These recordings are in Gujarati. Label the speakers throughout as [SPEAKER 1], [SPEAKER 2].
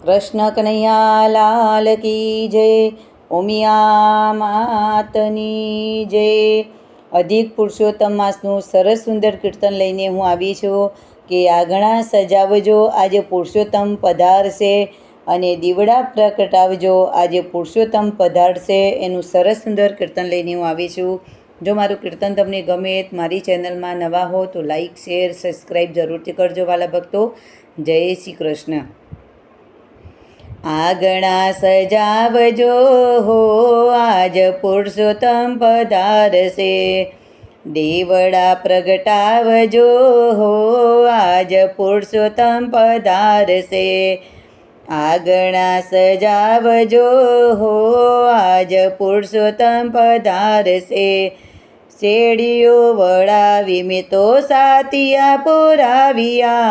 [SPEAKER 1] કૃષ્ણ કનૈયા લાલ કી જય. ઉમિયા માતની જય. અધિક પુરુષોત્તમ માસનું સરસ સુંદર કીર્તન લઈને હું આવી છું કે આંગણા સજાવજો, આજે પુરુષોત્તમ પધારશે, અને દીવડા પ્રગટાવજો, આજે પુરુષોત્તમ પધારશે. એનું સરસ સુંદર કીર્તન લઈને હું આવી છું. જો મારું કીર્તન તમને ગમે, મારી ચેનલમાં નવા હો તો લાઈક, શેર, સબસ્ક્રાઈબ જરૂરથી કરજો વાલા ભક્તો. જય શ્રી કૃષ્ણ. આંગણા સજાવજો હો, આજ પુરુષોત્તમ પધારશે. દીવડા પ્રગટાવજો હો, આજ પુરુષોત્તમ પધારશે. આંગણા સજાવજો હો, આજ પુરુષોત્તમ પધારશે. શેડીઓ વળાવી મેં તો સાતિયા પુરાવ્યા,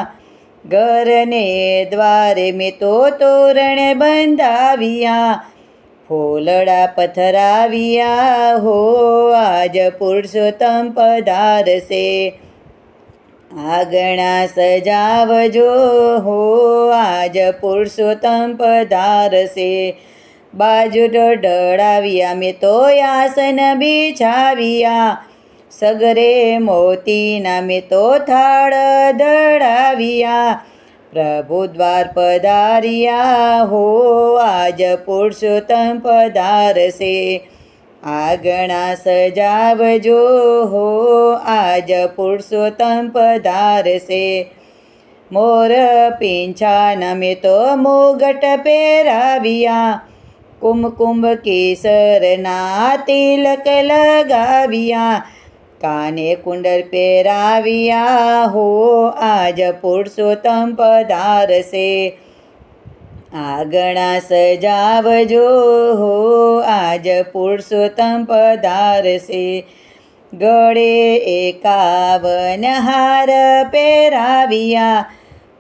[SPEAKER 1] ઘરને દ્વારે મેં તો તોરણ બંધાવ્યા. ફૂલડા પથરાવ્યા હો, આજ પુરુષોત્તમ પધારશે. આંગણા સજાવજો હો, આજ પુરુષોત્તમ પધારશે. બાજુ ઢળાવ્યા મેં તો આસન બિછાવ્યા, સગરે મોતીના મેં તો થાળ દળાવ્યા. પ્રભુ દ્વાર પધાર્યા હો, આજ પુરુષોત્તમ પધારશે. આંગણા સજાવજો હો, આજ પુરુષોત્તમ પધારશે. મોર પીંછાના મેં તો મુગટ પહેરાવ્યા, કુમકુમ કેસરના તિલક લગાવ્યા. કાને કુંડળ પહેરાવ્યા હો, આજ પુરુષોત્તમ પધારશે. આંગણા સજાવજો હો, આજ પુરુષોત્તમ પધારશે. ગળે 51 હાર પહેરાવ્યા,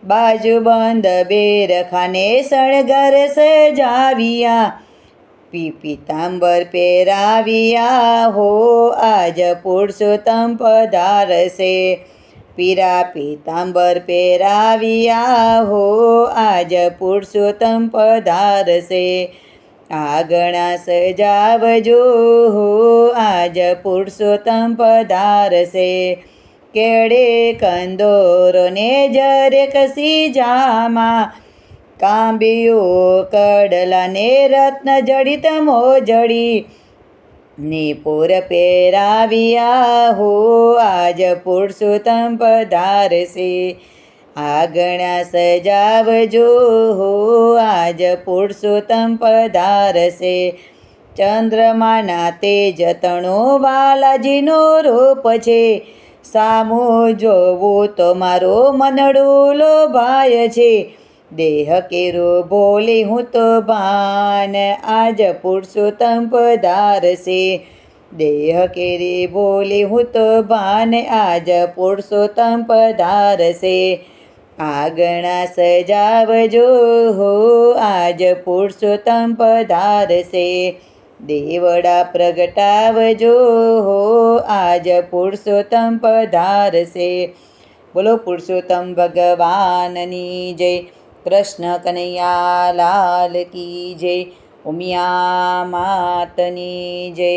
[SPEAKER 1] બાજુબંધ બેરખાને શણગાર સજાવ્યા. પીતાંબર પહેરાવ્યા હો, આજ પુરુષોત્તમ પધારશે. પીરા પીતાંબર પહેરાવ્યા હો, આજ પુરુષોત્તમ પધારશે. આંગણા સજાવજો હો, આજ પુરુષોત્તમ પધારશે. કેળે કંદોરોને જરે કસી જામા, કાંબીઓ કડલાને રત્ન જડિત મોજડી. નીપુર પહેરાવ્યા હો, આજ પુરુષોત્તમ પધારશે. આંગણા સજાવજો હો, આજ પુરુષોત્તમ પધારશે. ચંદ્રમાના તેજ તણો બાલાજીનો રૂપ છે, સામું જોવું તો મારો મનડું લોભાય છે. દેહ કેરો બોલે હું તો ભાન, આજ પુરુષોત્તમ પધારશે. દેહ કેરી બોલે હું તો ભાન, આજ પુરુષોત્તમ પધારશે. આંગણા સજાવજો હો, આજ પુરુષોત્તમ પધારશે. દીવડા પ્રગટાવજો હો, આજ પુરુષોત્તમ પધારશે. બોલો પુરુષોત્તમ ભગવાનની જય. કૃષ્ણ કનૈયા લાલ કી જય. ઉમિયા માતની જય.